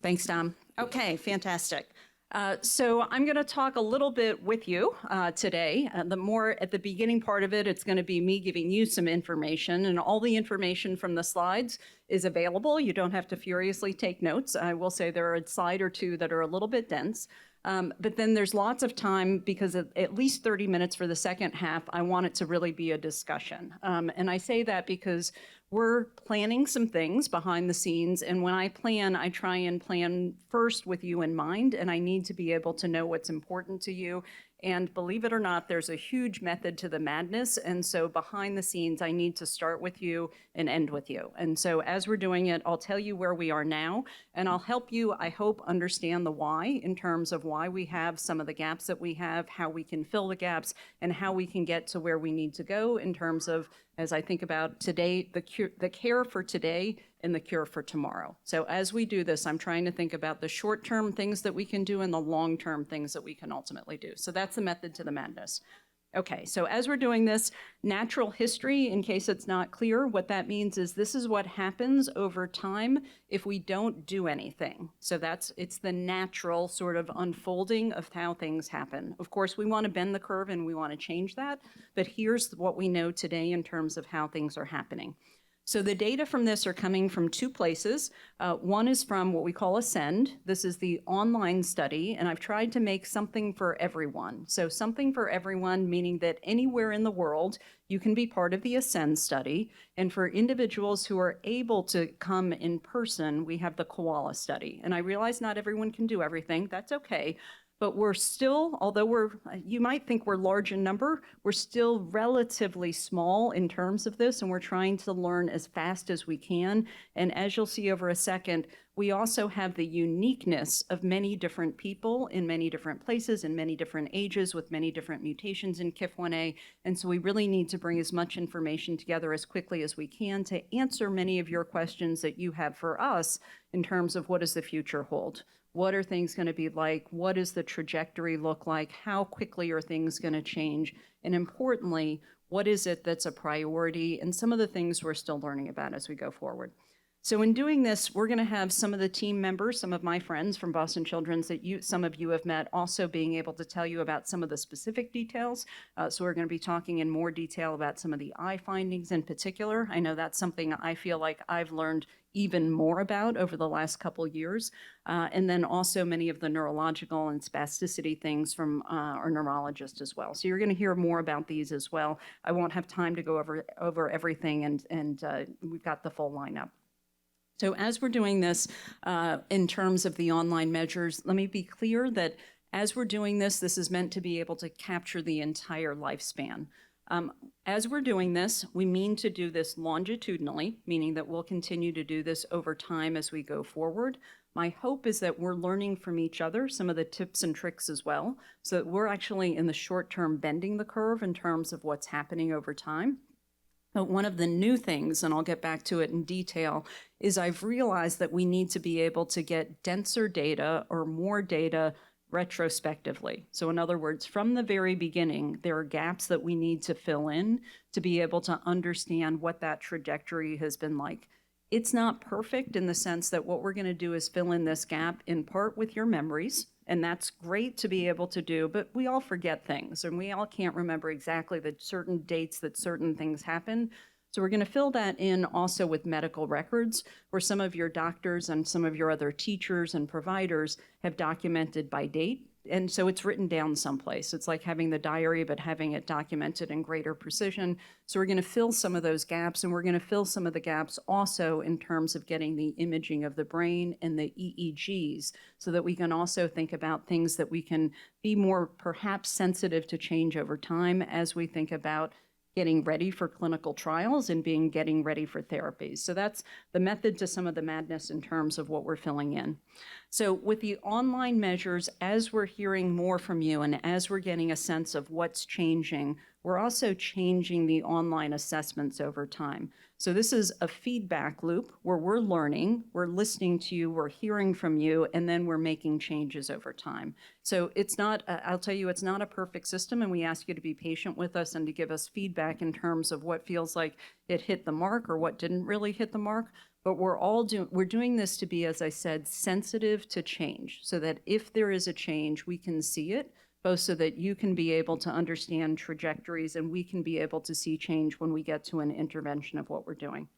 Thanks, Dom. Okay, fantastic. So I'm going to talk a little bit with you today. The more at the beginning part of it, it's going to be me giving you some information, and all the information from the slides is available. You don't have to furiously take notes. I will say there are a slide or two that are a little bit dense. But then there's lots of time because at least 30 minutes for the second half, I want it to really be a discussion. And I say that because we're planning some things behind the scenes. And when I plan, I try and plan first with you in mind. And I need to be able to know what's important to you. And believe it or not, there's a huge method to the madness. And so behind the scenes, I need to start with you and end with you. And so as we're doing it, I'll tell you where we are now, and I'll help you, I hope, understand the why in terms of why we have some of the gaps that we have, how we can fill the gaps, and how we can get to where we need to go in terms of, as I think about today, the care for today and the cure for tomorrow. So as we do this, I'm trying to think about the short-term things that we can do and the long-term things that we can ultimately do. So that's the method to the madness. Okay, so as we're doing this, natural history, in case it's not clear, what that means is this is what happens over time if we don't do anything. So it's the natural sort of unfolding of how things happen. Of course, we want to bend the curve and we want to change that, but here's what we know today in terms of how things are happening. So the data from this are coming from two places. One is from what we call KAND. This is the online study, and I've tried to make something for everyone. So something for everyone, meaning that anywhere in the world, you can be part of the ASCEND study. And for individuals who are able to come in person, we have the KOALA study. And I realize not everyone can do everything. That's okay. But we're still, although you might think we're large in number, we're still relatively small in terms of this, and we're trying to learn as fast as we can. And as you'll see over a second, we also have the uniqueness of many different people in many different places, in many different ages, with many different mutations in KIF1A. And so we really need to bring as much information together as quickly as we can to answer many of your questions that you have for us in terms of what does the future hold? What are things going to be like? What does the trajectory look like? How quickly are things going to change? And importantly, what is it that's a priority? And some of the things we're still learning about as we go forward. So in doing this, we're going to have some of the team members, some of my friends from Boston Children's that some of you have met, also being able to tell you about some of the specific details. So we're going to be talking in more detail about some of the eye findings in particular. I know that's something I feel like I've learned even more about over the last couple years. And then also many of the neurological and spasticity things from our neurologist as well. So you're going to hear more about these as well. I won't have time to go over everything, and we've got the full lineup. So as we're doing this in terms of the online measures, let me be clear that as we're doing this, this is meant to be able to capture the entire lifespan. As we're doing this, we mean to do this longitudinally, meaning that we'll continue to do this over time as we go forward. My hope is that we're learning from each other some of the tips and tricks as well, so that we're actually in the short term bending the curve in terms of what's happening over time. But one of the new things, and I'll get back to it in detail, is I've realized that we need to be able to get denser data or more data retrospectively. So in other words, from the very beginning, there are gaps that we need to fill in to be able to understand what that trajectory has been like. It's not perfect in the sense that what we're going to do is fill in this gap in part with your memories, and that's great to be able to do, but we all forget things, and we all can't remember exactly the certain dates that certain things happen. So we're going to fill that in also with medical records, where some of your doctors and some of your other teachers and providers have documented by date. And so it's written down someplace. It's like having the diary, but having it documented in greater precision. So we're going to fill some of those gaps, and we're going to fill some of the gaps also in terms of getting the imaging of the brain and the EEGs, so that we can also think about things that we can be more perhaps sensitive to change over time as we think about getting ready for clinical trials and getting ready for therapies. So that's the method to some of the madness in terms of what we're filling in. So with the online measures, as we're hearing more from you and as we're getting a sense of what's changing, we're also changing the online assessments over time. So this is a feedback loop where we're learning, we're listening to you, we're hearing from you, and then we're making changes over time. So it's not, I'll tell you, it's not a perfect system, and we ask you to be patient with us and to give us feedback in terms of what feels like it hit the mark or what didn't really hit the mark. but we're doing this to be, as I said, sensitive to change, so that if there is a change, we can see it, both so that you can be able to understand trajectories and we can be able to see change when we get to an intervention of what we're doing.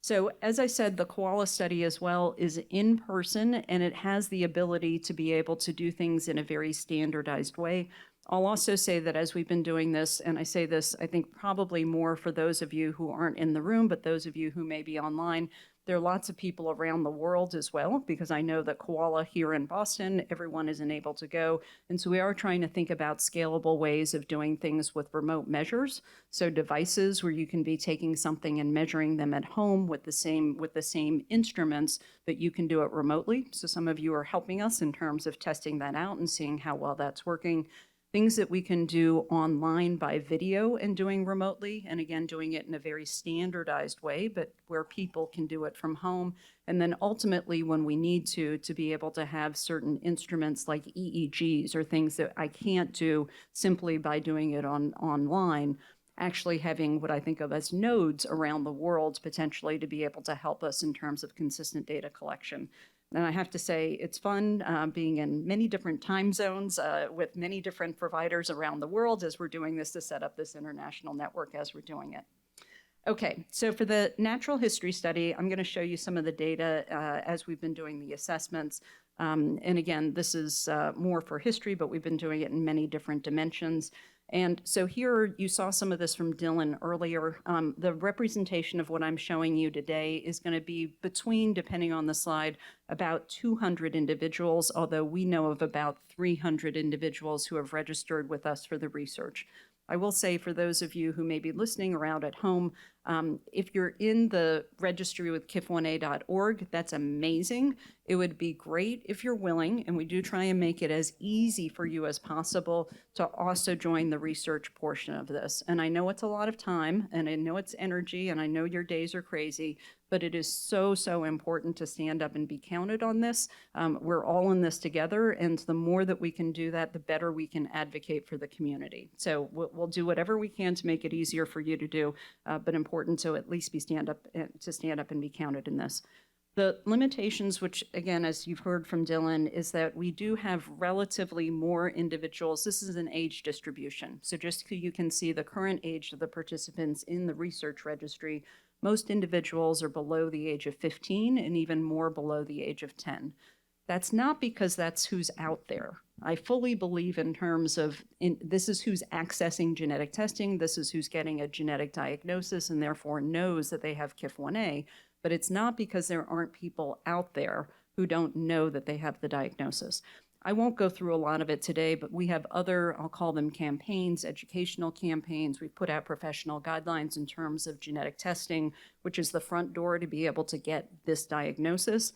So as I said, the KOALA study as well is in person, and it has the ability to be able to do things in a very standardized way. I'll also say that as we've been doing this, and I say this, I think probably more for those of you who aren't in the room, but those of you who may be online, there are lots of people around the world as well, because I know that KOALA here in Boston, everyone isn't able to go. And so we are trying to think about scalable ways of doing things with remote measures. So devices where you can be taking something and measuring them at home with the same instruments, but you can do it remotely. So some of you are helping us in terms of testing that out and seeing how well that's working. Things that we can do online by video and doing remotely, and again, doing it in a very standardized way, but where people can do it from home. And then ultimately, when we need to be able to have certain instruments like EEGs or things that I can't do simply by doing it online, actually having what I think of as nodes around the world potentially to be able to help us in terms of consistent data collection. And I have to say, it's fun being in many different time zones with many different providers around the world as we're doing this to set up this international network as we're doing it. Okay, so for the natural history study, I'm going to show you some of the data as we've been doing the assessments. And again, this is more for history, but we've been doing it in many different dimensions. And so here you saw some of this from Dylan earlier. The representation of what I'm showing you today is going to be between, depending on the slide, about 200 individuals, although we know of about 300 individuals who have registered with us for the research. I will say for those of you who may be listening around at home, if you're in the registry with KIF1A.org, that's amazing. It would be great if you're willing, and we do try and make it as easy for you as possible to also join the research portion of this. And I know it's a lot of time, and I know it's energy, and I know your days are crazy, but it is so, so important to stand up and be counted on this. We're all in this together, and the more that we can do that, the better we can advocate for the community. So we'll do whatever we can to make it easier for you to do, but important to at least stand up and be counted in this. The limitations, which again, as you've heard from Dylan, is that we do have relatively more individuals. This is an age distribution. So just so you can see the current age of the participants in the research registry, most individuals are below the age of 15 and even more below the age of 10. That's not because that's who's out there. I fully believe in terms of this is who's accessing genetic testing, this is who's getting a genetic diagnosis and therefore knows that they have KIF1A, but it's not because there aren't people out there who don't know that they have the diagnosis. I won't go through a lot of it today, but we have other, I'll call them campaigns, educational campaigns. We've put out professional guidelines in terms of genetic testing, which is the front door to be able to get this diagnosis.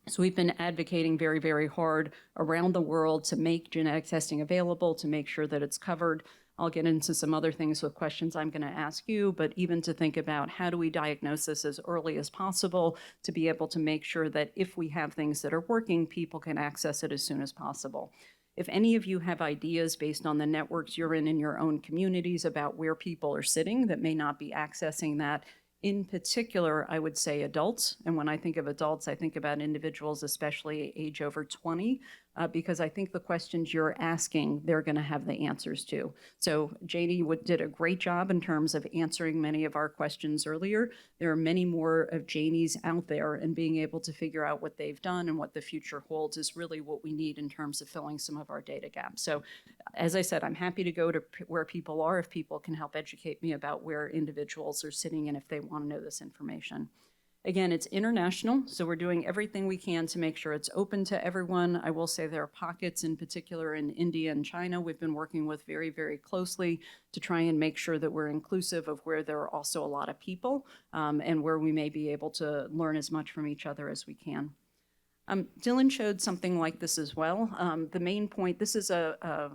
So we've been advocating very, very hard around the world to make genetic testing available, to make sure that it's covered. I'll get into some other things with questions I'm going to ask you, but even to think about how do we diagnose this as early as possible to be able to make sure that if we have things that are working, people can access it as soon as possible. If any of you have ideas based on the networks you're in your own communities about where people are sitting that may not be accessing that, in particular, I would say adults. And when I think of adults, I think about individuals, especially age over 20, because I think the questions you're asking, they're going to have the answers to. So Janie did a great job in terms of answering many of our questions earlier. There are many more of Janie's out there, and being able to figure out what they've done and what the future holds is really what we need in terms of filling some of our data gaps. So as I said, I'm happy to go to where people are if people can help educate me about where individuals are sitting and if they want to know this information. Again, it's international, so we're doing everything we can to make sure it's open to everyone. I will say there are pockets, in particular in India and China, we've been working with very, very closely to try and make sure that we're inclusive of where there are also a lot of people and where we may be able to learn as much from each other as we can. Dylan showed something like this as well. The main point, this is a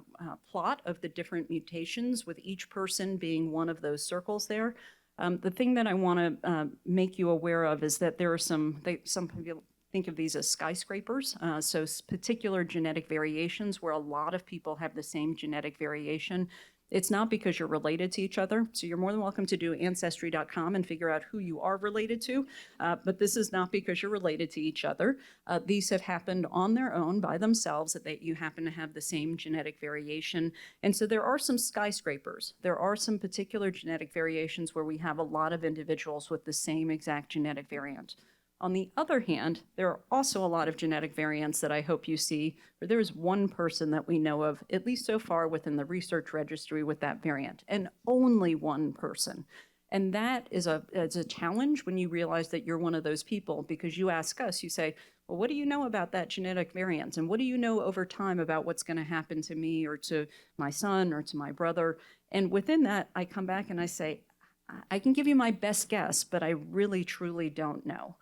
plot of the different mutations with each person being one of those circles there. The thing that I want to make you aware of is that there are some people think of these as skyscrapers, so particular genetic variations where a lot of people have the same genetic variation. It's not because you're related to each other. So you're more than welcome to do ancestry.com and figure out who you are related to. But this is not because you're related to each other. These have happened on their own by themselves, that you happen to have the same genetic variation. And so there are some skyscrapers. There are some particular genetic variations where we have a lot of individuals with the same exact genetic variant. On the other hand, there are also a lot of genetic variants that I hope you see, where there is one person that we know of, at least so far within the research registry, with that variant, and only one person. And that is a challenge when you realize that you're one of those people, because you ask us, you say, well, what do you know about that genetic variant? And what do you know over time about what's going to happen to me or to my son or to my brother? And within that, I come back and I say, I can give you my best guess, but I really, truly don't know.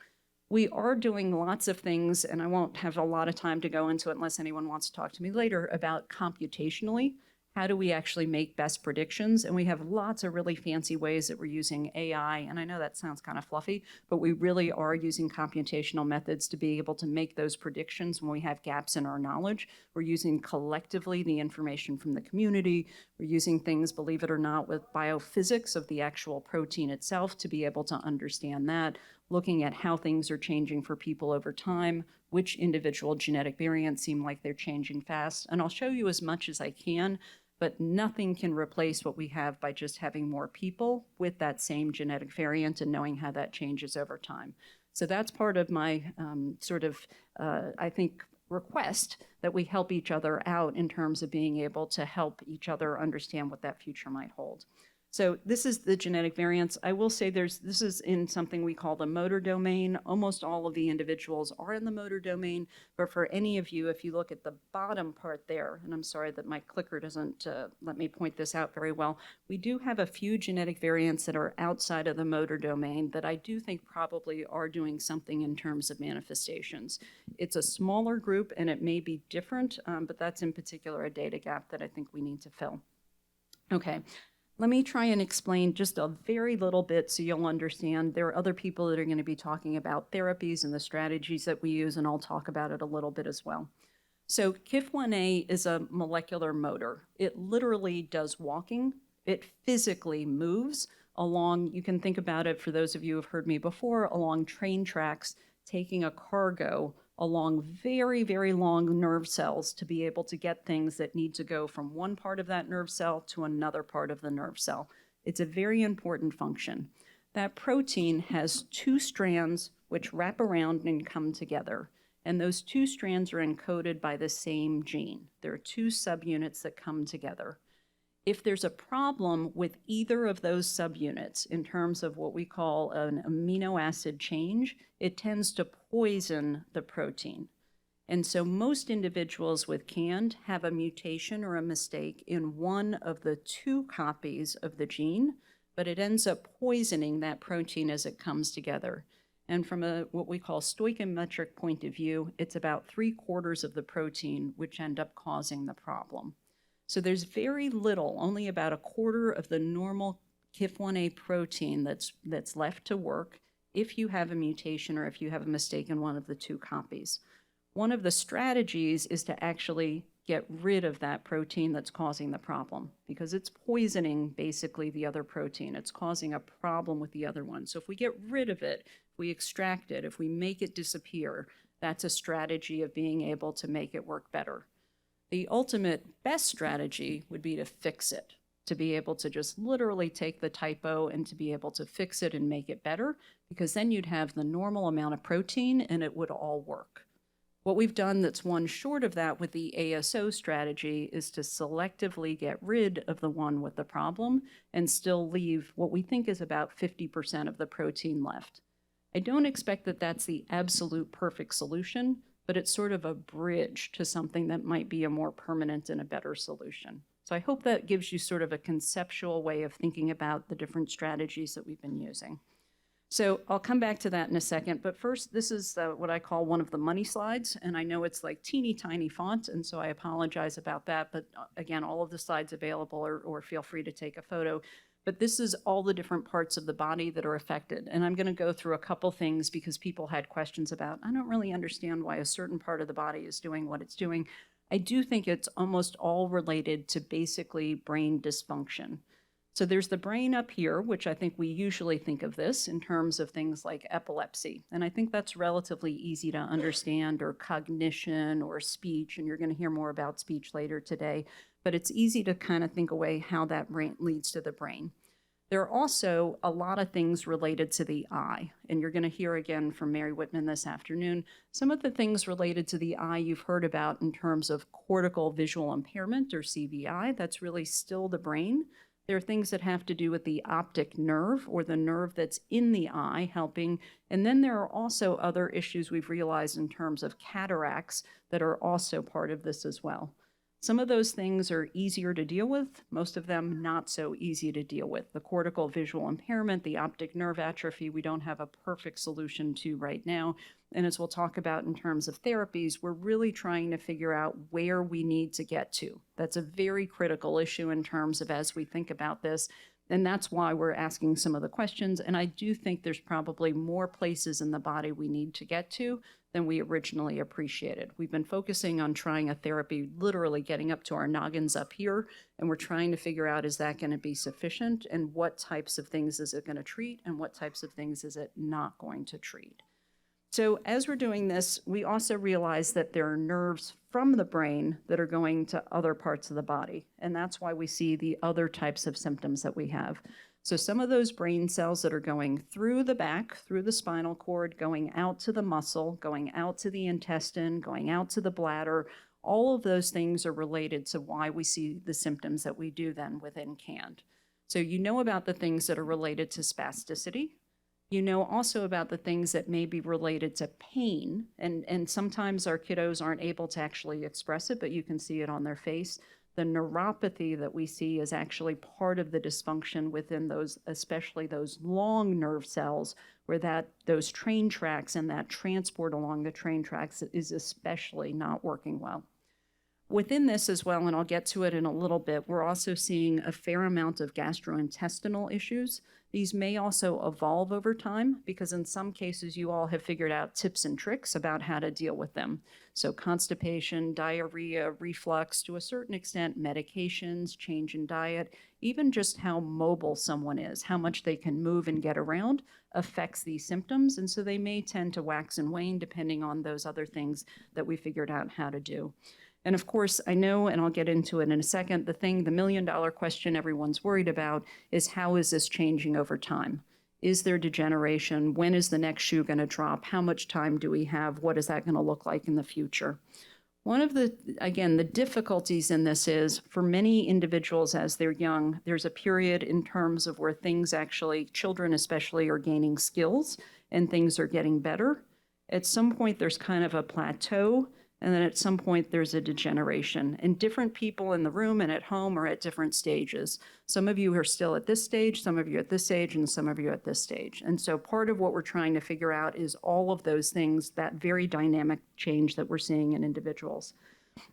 We are doing lots of things, and I won't have a lot of time to go into it unless anyone wants to talk to me later about computationally. How do we actually make best predictions? And we have lots of really fancy ways that we're using AI. And I know that sounds kind of fluffy, but we really are using computational methods to be able to make those predictions when we have gaps in our knowledge. We're using collectively the information from the community. We're using things, believe it or not, with biophysics of the actual protein itself to be able to understand that, looking at how things are changing for people over time, which individual genetic variants seem like they're changing fast. And I'll show you as much as I can, but nothing can replace what we have by just having more people with that same genetic variant and knowing how that changes over time. So that's part of my I think, request that we help each other out in terms of being able to help each other understand what that future might hold. So this is the genetic variants. I will say this is in something we call the motor domain. Almost all of the individuals are in the motor domain, but for any of you, if you look at the bottom part there, and I'm sorry that my clicker doesn't let me point this out very well, we do have a few genetic variants that are outside of the motor domain that I do think probably are doing something in terms of manifestations. It's a smaller group and it may be different, but that's in particular a data gap that I think we need to fill. Okay. Let me try and explain just a very little bit so you'll understand. There are other people that are going to be talking about therapies and the strategies that we use, and I'll talk about it a little bit as well. So KIF1A is a molecular motor. It literally does walking. It physically moves along, you can think about it, for those of you who have heard me before, along train tracks, taking a cargo along very, very long nerve cells to be able to get things that need to go from one part of that nerve cell to another part of the nerve cell. It's a very important function. That protein has two strands which wrap around and come together. And those two strands are encoded by the same gene. There are two subunits that come together. If there's a problem with either of those subunits in terms of what we call an amino acid change, it tends to poison the protein. And so most individuals with KAND have a mutation or a mistake in one of the two copies of the gene, but it ends up poisoning that protein as it comes together. And from what we call stoichiometric point of view, it's about 3/4 of the protein which end up causing the problem. So there's very little, only about 1/4 of the normal KIF1A protein that's left to work if you have a mutation or if you have a mistake in one of the two copies. One of the strategies is to actually get rid of that protein that's causing the problem, because it's poisoning basically the other protein. It's causing a problem with the other one. So if we get rid of it, if we extract it, if we make it disappear, that's a strategy of being able to make it work better. The ultimate best strategy would be to fix it, to be able to just literally take the typo and to be able to fix it and make it better, because then you'd have the normal amount of protein and it would all work. What we've done that's one short of that with the ASO strategy is to selectively get rid of the one with the problem and still leave what we think is about 50% of the protein left. I don't expect that that's the absolute perfect solution, but it's sort of a bridge to something that might be a more permanent and a better solution. So I hope that gives you sort of a conceptual way of thinking about the different strategies that we've been using. So I'll come back to that in a second, but first, this is what I call one of the money slides, and I know it's like teeny tiny font, and so I apologize about that, but again, all of the slides available, or feel free to take a photo. But this is all the different parts of the body that are affected. And I'm going to go through a couple things because people had questions about, I don't really understand why a certain part of the body is doing what it's doing. I do think it's almost all related to basically brain dysfunction. So there's the brain up here, which I think we usually think of this in terms of things like epilepsy. And I think that's relatively easy to understand, or cognition or speech. And you're going to hear more about speech later today. But it's easy to kind of think away how that brain leads to the brain. There are also a lot of things related to the eye, and you're going to hear again from Mary Whitman this afternoon. Some of the things related to the eye you've heard about in terms of cortical visual impairment, or CVI. That's really still the brain. There are things that have to do with the optic nerve, or the nerve that's in the eye, helping. And then there are also other issues we've realized in terms of cataracts that are also part of this as well. Some of those things are easier to deal with, most of them not so easy to deal with. The cortical visual impairment, the optic nerve atrophy, we don't have a perfect solution to right now. And as we'll talk about in terms of therapies, we're really trying to figure out where we need to get to. That's a very critical issue in terms of as we think about this. And that's why we're asking some of the questions. And I do think there's probably more places in the body we need to get to than we originally appreciated. We've been focusing on trying a therapy, literally getting up to our noggins up here, and we're trying to figure out, is that going to be sufficient, and what types of things is it going to treat, and what types of things is it not going to treat. So as we're doing this, we also realize that there are nerves from the brain that are going to other parts of the body, and that's why we see the other types of symptoms that we have. So some of those brain cells that are going through the back, through the spinal cord, going out to the muscle, going out to the intestine, going out to the bladder, all of those things are related to why we see the symptoms that we do then within KAND. So you know about the things that are related to spasticity. You know also about the things that may be related to pain, and sometimes our kiddos aren't able to actually express it, but you can see it on their face. The neuropathy that we see is actually part of the dysfunction within those, especially those long nerve cells, where those train tracks and that transport along the train tracks is especially not working well. Within this as well, and I'll get to it in a little bit, we're also seeing a fair amount of gastrointestinal issues. These may also evolve over time because in some cases you all have figured out tips and tricks about how to deal with them. So constipation, diarrhea, reflux, to a certain extent, medications, change in diet, even just how mobile someone is, how much they can move and get around affects these symptoms. And so they may tend to wax and wane depending on those other things that we figured out how to do. And of course, I know, and I'll get into it in a second, the million-dollar question everyone's worried about is, how is this changing over time? Is there degeneration? When is the next shoe going to drop? How much time do we have? What is that going to look like in the future? One of the difficulties in this is, for many individuals as they're young, there's a period in terms of where things actually, children especially, are gaining skills and things are getting better. At some point, there's kind of a plateau. And then at some point, there's a degeneration. And different people in the room and at home are at different stages. Some of you are still at this stage, some of you at this stage, and some of you at this stage. And so part of what we're trying to figure out is all of those things, that very dynamic change that we're seeing in individuals.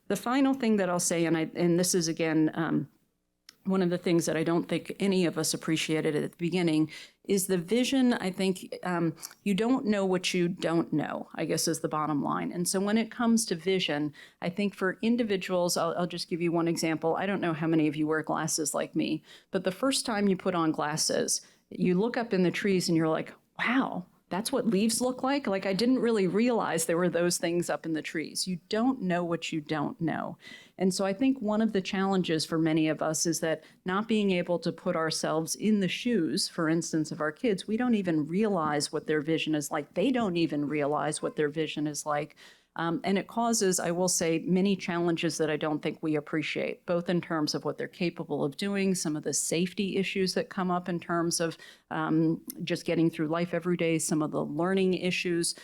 The final thing that I'll say, and this is again, one of the things that I don't think any of us appreciated at the beginning, is the vision. I think you don't know what you don't know, I guess, is the bottom line. And so when it comes to vision, I think for individuals, I'll just give you one example. I don't know how many of you wear glasses like me, but the first time you put on glasses, you look up in the trees and you're like, wow, that's what leaves look like? Like, I didn't really realize there were those things up in the trees. You don't know what you don't know. And so I think one of the challenges for many of us is that not being able to put ourselves in the shoes, for instance, of our kids, we don't even realize what their vision is like. They don't even realize what their vision is like. And it causes, I will say, many challenges that I don't think we appreciate, both in terms of what they're capable of doing, some of the safety issues that come up in terms of just getting through life every day, some of the learning issues,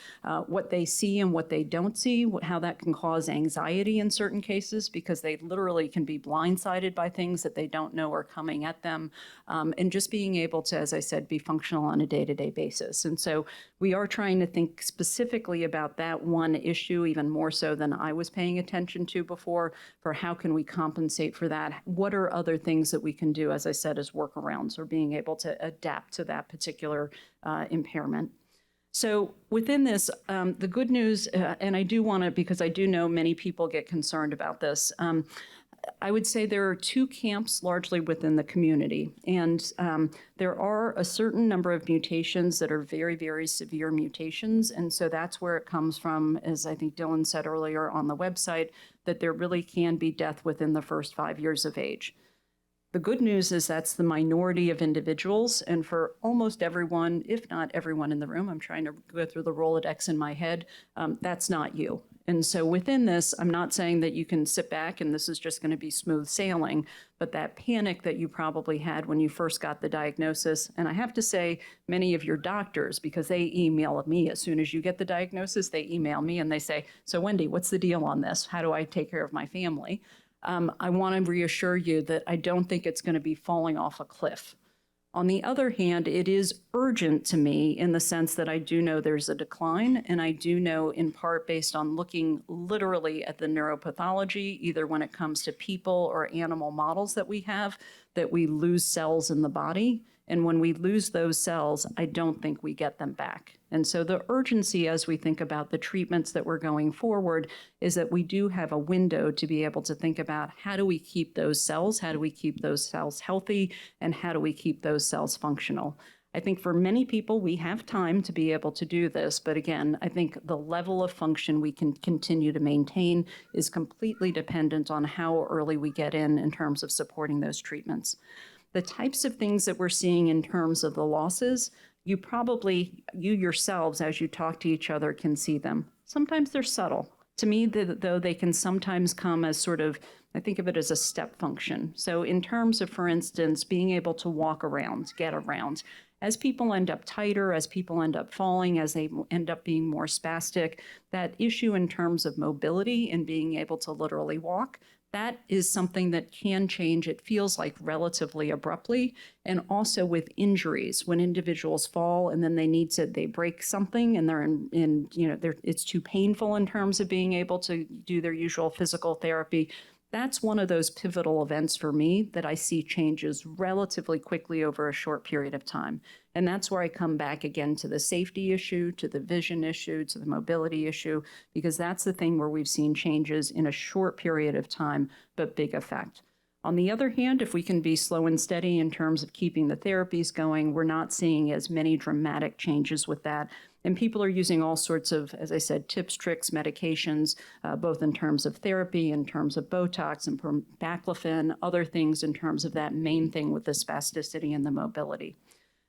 what they see and what they don't see, how that can cause anxiety in certain cases because they literally can be blindsided by things that they don't know are coming at them, and just being able to, as I said, be functional on a day-to-day basis. And so we are trying to think specifically about that one issue, even more so than I was paying attention to before, for how can we compensate for that? What are other things that we can do, as I said, as workarounds or being able to adapt to that particular impairment? So within this, the good news, and I do want to, because I do know many people get concerned about this, I would say there are two camps largely within the community. And there are a certain number of mutations that are very, very severe mutations. And so that's where it comes from, as I think Dylan said earlier on the website, that there really can be death within the first 5 years of age. The good news is that's the minority of individuals, and for almost everyone, if not everyone in the room, I'm trying to go through the Rolodex in my head, that's not you. And so within this, I'm not saying that you can sit back and this is just going to be smooth sailing, but that panic that you probably had when you first got the diagnosis, and I have to say, many of your doctors, because they email me as soon as you get the diagnosis, they email me and they say, so Wendy, what's the deal on this? How do I take care of my family? I want to reassure you that I don't think it's going to be falling off a cliff. On the other hand, it is urgent to me in the sense that I do know there's a decline, and I do know in part based on looking literally at the neuropathology, either when it comes to people or animal models that we have, that we lose cells in the body. And when we lose those cells, I don't think we get them back. And so the urgency as we think about the treatments that we're going forward is that we do have a window to be able to think about how do we keep those cells, how do we keep those cells healthy, and how do we keep those cells functional. I think for many people, we have time to be able to do this. But again, I think the level of function we can continue to maintain is completely dependent on how early we get in terms of supporting those treatments. The types of things that we're seeing in terms of the losses, you yourselves, as you talk to each other, can see them. Sometimes they're subtle. To me, though, they can sometimes come as sort of, I think of it as a step function. So in terms of, for instance, being able to walk around, get around, as people end up tighter, as people end up falling, as they end up being more spastic, that issue in terms of mobility and being able to literally walk, that is something that can change, it feels like relatively abruptly. And also with injuries, when individuals fall and then they break something and they're it's too painful in terms of being able to do their usual physical therapy. That's one of those pivotal events for me that I see changes relatively quickly over a short period of time. And that's where I come back again to the safety issue, to the vision issue, to the mobility issue, because that's the thing where we've seen changes in a short period of time, but big effect. On the other hand, if we can be slow and steady in terms of keeping the therapies going, we're not seeing as many dramatic changes with that. And people are using all sorts of, as I said, tips, tricks, medications, both in terms of therapy, in terms of Botox and baclofen, other things in terms of that main thing with the spasticity and the mobility.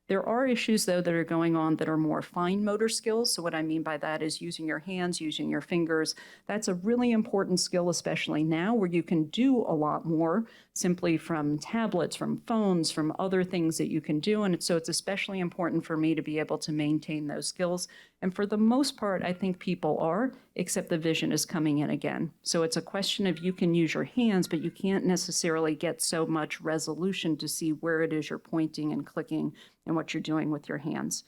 There are issues, though, that are going on that are more fine motor skills. So what I mean by that is using your hands, using your fingers. That's a really important skill, especially now where you can do a lot more simply from tablets, from phones, from other things that you can do. And so it's especially important for me to be able to maintain those skills. And for the most part, I think people are, except the vision is coming in again. So it's a question of you can use your hands, but you can't necessarily get so much resolution to see where it is you're pointing and clicking and what you're doing with your hands.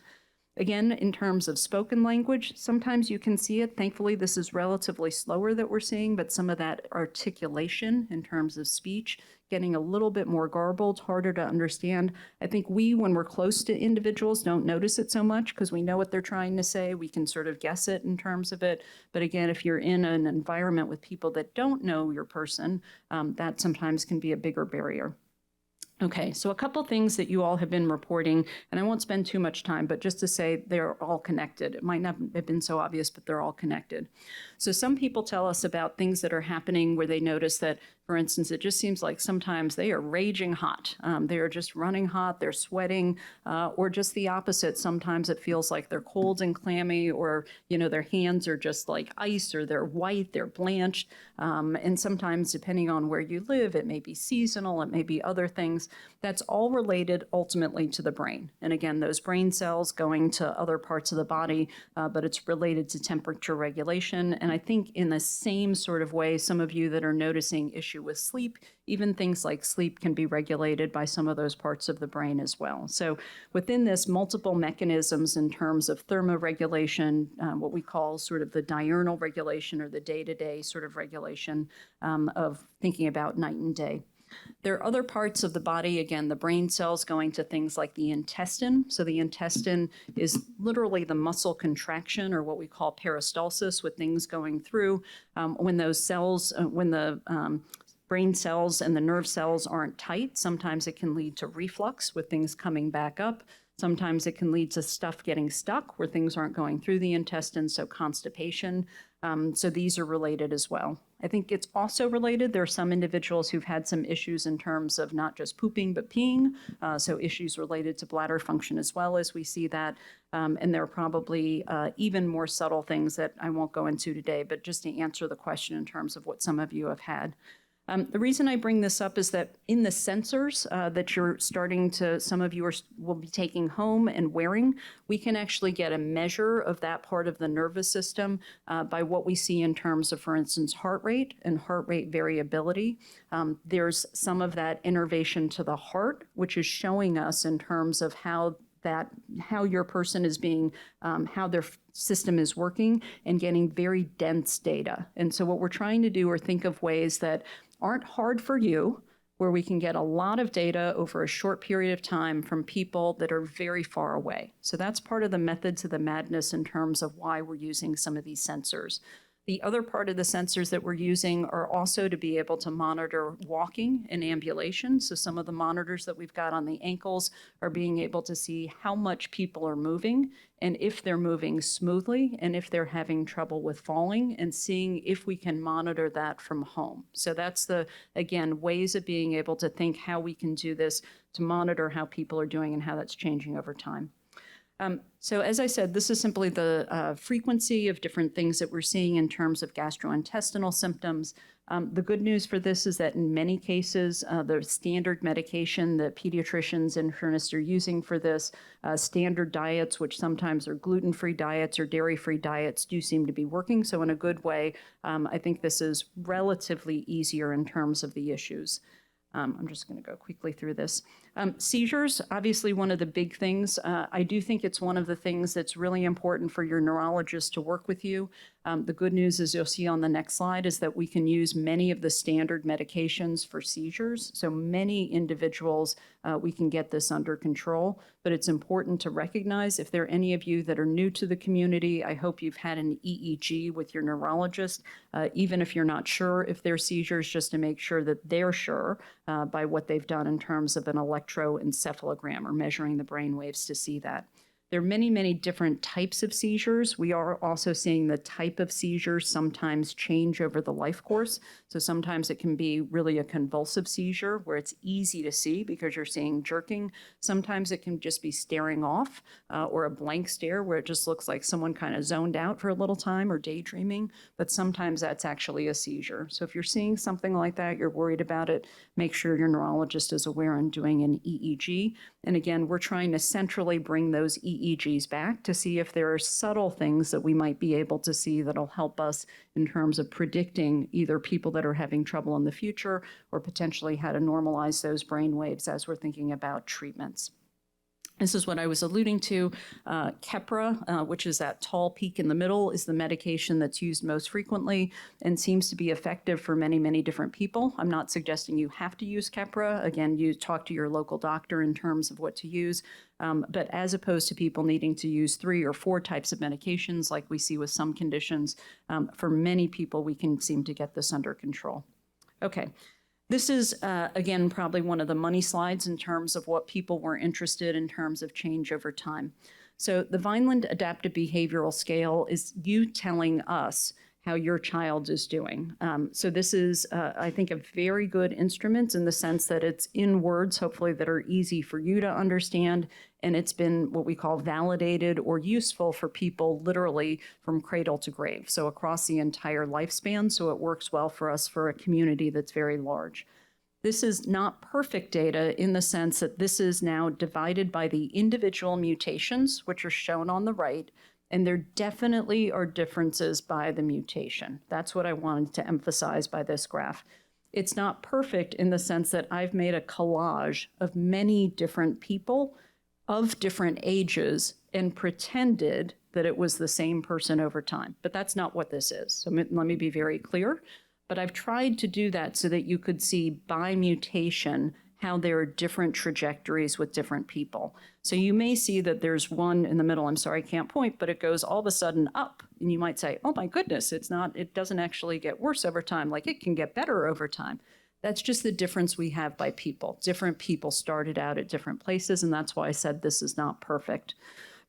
Again, in terms of spoken language, sometimes you can see it. Thankfully, this is relatively slower that we're seeing, but some of that articulation in terms of speech, getting a little bit more garbled, harder to understand. I think when we're close to individuals, don't notice it so much because we know what they're trying to say. We can sort of guess it in terms of it. But again, if you're in an environment with people that don't know your person, that sometimes can be a bigger barrier. Okay, so a couple things that you all have been reporting, and I won't spend too much time, but just to say they're all connected. It might not have been so obvious, but they're all connected. So some people tell us about things that are happening where they notice that, for instance, it just seems like sometimes they are raging hot. They are just running hot, they're sweating, or just the opposite. Sometimes it feels like they're cold and clammy, or their hands are just like ice, or they're white, they're blanched. And sometimes, depending on where you live, it may be seasonal, it may be other things. That's all related ultimately to the brain. And again, those brain cells going to other parts of the body, but it's related to temperature regulation. And I think in the same sort of way, some of you that are noticing issue with sleep, even things like sleep can be regulated by some of those parts of the brain as well. So within this, multiple mechanisms in terms of thermoregulation, what we call sort of the diurnal regulation or the day-to-day sort of regulation of thinking about night and day. There are other parts of the body, again, the brain cells going to things like the intestine. So the intestine is literally the muscle contraction, or what we call peristalsis, with things going through. When those cells, when the brain cells and the nerve cells aren't tight, sometimes it can lead to reflux with things coming back up. Sometimes it can lead to stuff getting stuck where things aren't going through the intestine, so constipation. So these are related as well. I think it's also related. There are some individuals who've had some issues in terms of not just pooping, but peeing. So issues related to bladder function as well, as we see that. And there are probably even more subtle things that I won't go into today, but just to answer the question in terms of what some of you have had. The reason I bring this up is that in the sensors that you're starting to, some of you will be taking home and wearing, we can actually get a measure of that part of the nervous system by what we see in terms of, for instance, heart rate and heart rate variability. There's some of that innervation to the heart, which is showing us in terms of how your person is being, how their system is working, and getting very dense data. And so what we're trying to do are think of ways that aren't hard for you, where we can get a lot of data over a short period of time from people that are very far away. So that's part of the methods of the madness in terms of why we're using some of these sensors. The other part of the sensors that we're using are also to be able to monitor walking and ambulation. So some of the monitors that we've got on the ankles are being able to see how much people are moving and if they're moving smoothly and if they're having trouble with falling, and seeing if we can monitor that from home. So that's again, ways of being able to think how we can do this to monitor how people are doing and how that's changing over time. So as I said, this is simply the frequency of different things that we're seeing in terms of gastrointestinal symptoms. The good news for this is that in many cases, the standard medication that pediatricians and internists are using for this, standard diets, which sometimes are gluten-free diets or dairy-free diets, do seem to be working. So in a good way, I think this is relatively easier in terms of the issues. I'm just going to go quickly through this. Seizures, obviously one of the big things. I do think it's one of the things that's really important for your neurologist to work with you. The good news, as you'll see on the next slide, is that we can use many of the standard medications for seizures. So many individuals, we can get this under control, but it's important to recognize, if there are any of you that are new to the community, I hope you've had an EEG with your neurologist, even if you're not sure if they're seizures, just to make sure that they're sure by what they've done in terms of an electroencephalogram or measuring the brain waves to see that. There are many, many different types of seizures. We are also seeing the type of seizures sometimes change over the life course. So sometimes it can be really a convulsive seizure where it's easy to see because you're seeing jerking. Sometimes it can just be staring off or a blank stare where it just looks like someone kind of zoned out for a little time or daydreaming. But sometimes that's actually a seizure. So if you're seeing something like that, you're worried about it, make sure your neurologist is aware and doing an EEG. And again, we're trying to centrally bring those EEGs back to see if there are subtle things that we might be able to see that'll help us in terms of predicting either people that are having trouble in the future or potentially how to normalize those brain waves as we're thinking about treatments. This is what I was alluding to. Keppra, which is that tall peak in the middle, is the medication that's used most frequently and seems to be effective for many, many different people. I'm not suggesting you have to use Keppra. Again, you talk to your local doctor in terms of what to use. But as opposed to people needing to use 3 or 4 types of medications like we see with some conditions, for many people, we can seem to get this under control. Okay. This is, again, probably one of the money slides in terms of what people were interested in terms of change over time. So the Vineland Adaptive Behavioral Scale is you telling us how your child is doing. So this is, I think, a very good instrument in the sense that it's in words, hopefully, that are easy for you to understand. And it's been what we call validated or useful for people literally from cradle to grave. So across the entire lifespan. So it works well for us for a community that's very large. This is not perfect data in the sense that this is now divided by the individual mutations, which are shown on the right. And there definitely are differences by the mutation. That's what I wanted to emphasize by this graph. It's not perfect in the sense that I've made a collage of many different people of different ages and pretended that it was the same person over time. But that's not what this is. So let me be very clear. But I've tried to do that so that you could see by mutation how there are different trajectories with different people. So you may see that there's one in the middle. I'm sorry, I can't point, but it goes all of a sudden up. And you might say, oh my goodness, it doesn't actually get worse over time. Like it can get better over time. That's just the difference we have by people. Different people started out at different places, and that's why I said this is not perfect.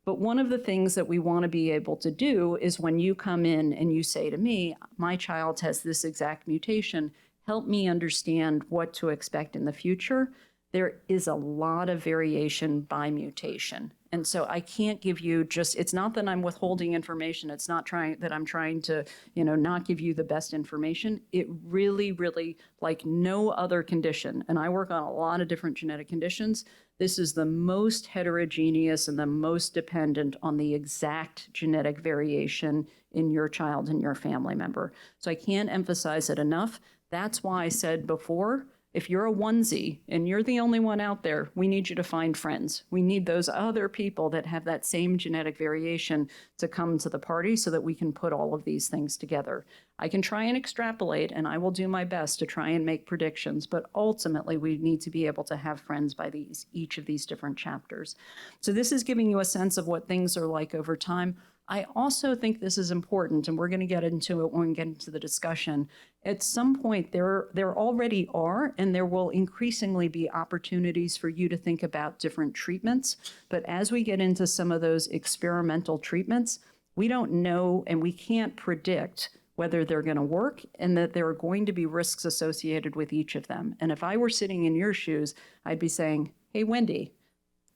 But one of the things that we want to be able to do is when you come in and you say to me, my child has this exact mutation, help me understand what to expect in the future. There is a lot of variation by mutation. And so I can't give you just, it's not that I'm withholding information. It's not that I'm trying to, not give you the best information. It really, really, like no other condition, and I work on a lot of different genetic conditions, this is the most heterogeneous and the most dependent on the exact genetic variation in your child and your family member. So I can't emphasize it enough. That's why I said before, if you're a onesie and you're the only one out there, we need you to find friends. We need those other people that have that same genetic variation to come to the party so that we can put all of these things together. I can try and extrapolate, and I will do my best to try and make predictions, but ultimately we need to be able to have friends by each of these different chapters. So this is giving you a sense of what things are like over time. I also think this is important, and we're going to get into it when we get into the discussion. At some point, there already are, and there will increasingly be opportunities for you to think about different treatments. But as we get into some of those experimental treatments, we don't know and we can't predict whether they're going to work, and that there are going to be risks associated with each of them. And if I were sitting in your shoes, I'd be saying, hey, Wendy,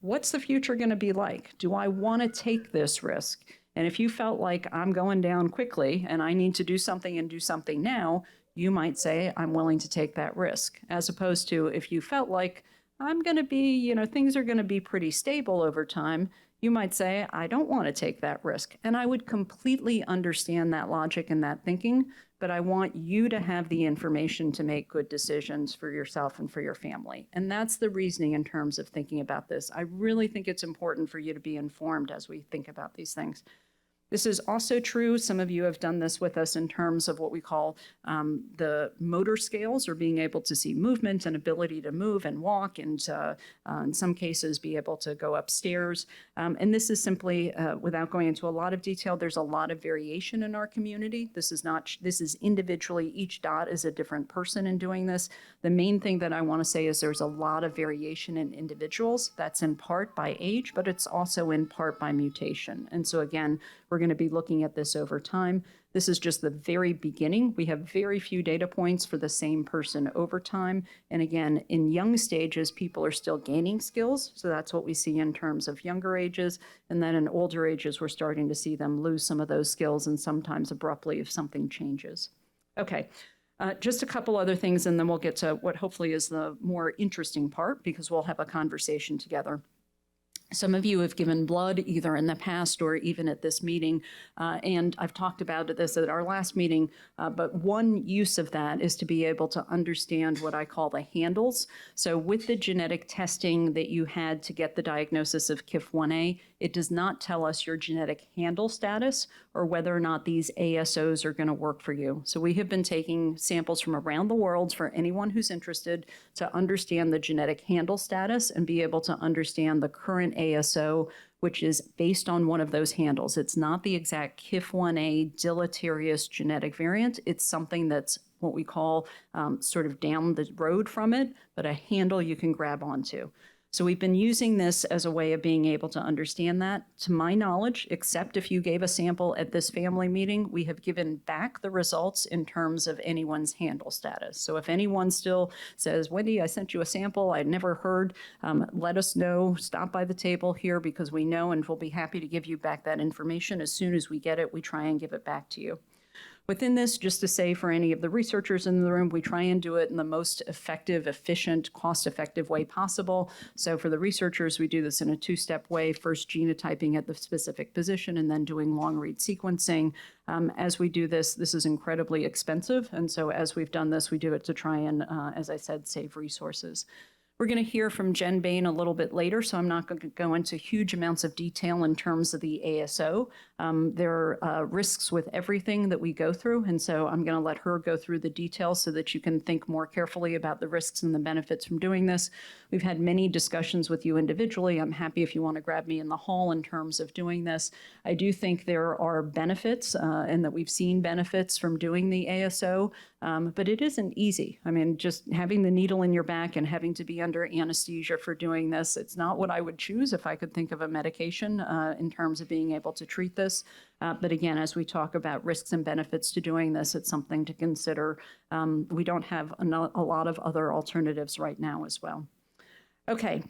what's the future going to be like? Do I want to take this risk? And if you felt like I'm going down quickly and I need to do something and do something now, you might say, I'm willing to take that risk. As opposed to if you felt like I'm going to be, things are going to be pretty stable over time, you might say, I don't want to take that risk. And I would completely understand that logic and that thinking, but I want you to have the information to make good decisions for yourself and for your family. And that's the reasoning in terms of thinking about this. I really think it's important for you to be informed as we think about these things. This is also true, some of you have done this with us in terms of what we call the motor scales, or being able to see movement and ability to move and walk, and in some cases be able to go upstairs. And this is simply, without going into a lot of detail, there's a lot of variation in our community. This is individually, each dot is a different person in doing this. The main thing that I want to say is there's a lot of variation in individuals. That's in part by age, but it's also in part by mutation. And so again, we're going to be looking at this over time. This is just the very beginning. We have very few data points for the same person over time. And again, in young stages, people are still gaining skills. So that's what we see in terms of younger ages. And then in older ages, we're starting to see them lose some of those skills, and sometimes abruptly if something changes. Okay. Just a couple other things, and then we'll get to what hopefully is the more interesting part, because we'll have a conversation together. Some of you have given blood either in the past or even at this meeting, and I've talked about this at our last meeting, but one use of that is to be able to understand what I call the handles. So with the genetic testing that you had to get the diagnosis of KIF1A, it does not tell us your genetic handle status or whether or not these ASOs are going to work for you. So we have been taking samples from around the world for anyone who's interested to understand the genetic handle status and be able to understand the current ASO, which is based on one of those handles. It's not the exact KIF1A deleterious genetic variant. It's something that's what we call sort of down the road from it, but a handle you can grab onto. So we've been using this as a way of being able to understand that. To my knowledge, except if you gave a sample at this family meeting, we have given back the results in terms of anyone's handle status. So if anyone still says, Wendy, I sent you a sample, I'd never heard, let us know, stop by the table here, because we know and we'll be happy to give you back that information. As soon as we get it, we try and give it back to you. Within this, just to say for any of the researchers in the room, we try and do it in the most effective, efficient, cost-effective way possible. So for the researchers, we do this in a two-step way, first genotyping at the specific position and then doing long-read sequencing. As we do this, this is incredibly expensive. And so as we've done this, we do it to try and, as I said, save resources. We're going to hear from Jen Bain a little bit later, so I'm not going to go into huge amounts of detail in terms of the ASO, There are risks with everything that we go through, and so I'm going to let her go through the details so that you can think more carefully about the risks and the benefits from doing this. We've had many discussions with you individually. I'm happy if you want to grab me in the hall in terms of doing this. I do think there are benefits and that we've seen benefits from doing the ASO, but it isn't easy. I mean, just having the needle in your back and having to be under anesthesia for doing this, it's not what I would choose if I could think of a medication in terms of being able to treat this. But again, as we talk about risks and benefits to doing this, it's something to consider. We don't have a lot of other alternatives right now as well. Okay,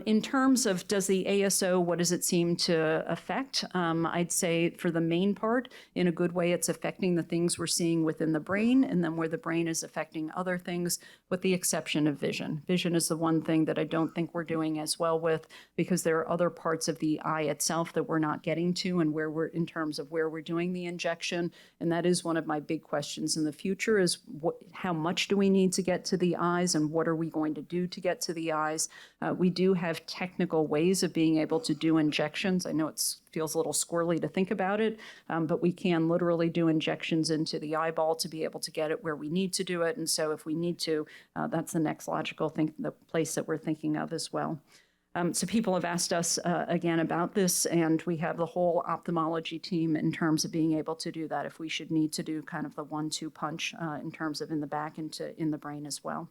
in terms of does the ASO, what does it seem to affect? I'd say for the main part, in a good way, it's affecting the things we're seeing within the brain, and then where the brain is affecting other things, with the exception of vision. Vision is the one thing that I don't think we're doing as well with, because there are other parts of the eye itself that we're not getting to, and where we're in terms of where we're doing the injection. And that is one of my big questions in the future is how much do we need to get to the eyes, and what are we going to do to get to the eyes? We do have technical ways of being able to do injections. I know it feels a little squirrely to think about it, but we can literally do injections into the eyeball to be able to get it where we need to do it. And so if we need to, that's the next logical thing, the place that we're thinking of as well. So people have asked us again about this, and we have the whole ophthalmology team in terms of being able to do that if we should need to do kind of the 1-2 punch in terms of in the back into in the brain as well.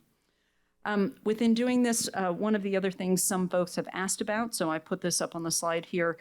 Within doing this, one of the other things some folks have asked about, so I put this up on the slide here.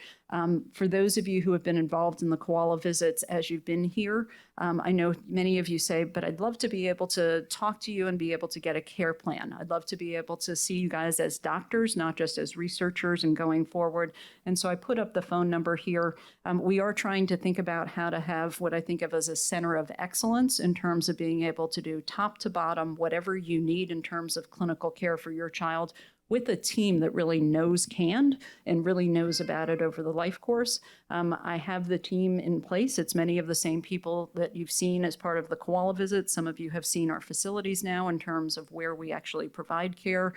For those of you who have been involved in the KOALA visits as you've been here, I know many of you say, but I'd love to be able to talk to you and be able to get a care plan. I'd love to be able to see you guys as doctors, not just as researchers and going forward. And so I put up the phone number here. We are trying to think about how to have what I think of as a center of excellence in terms of being able to do top to bottom, whatever you need in terms of clinical care for your child, with a team that really knows KAND and really knows about it over the life course. I have the team in place. It's many of the same people that you've seen as part of the KOALA visit. Some of you have seen our facilities now in terms of where we actually provide care.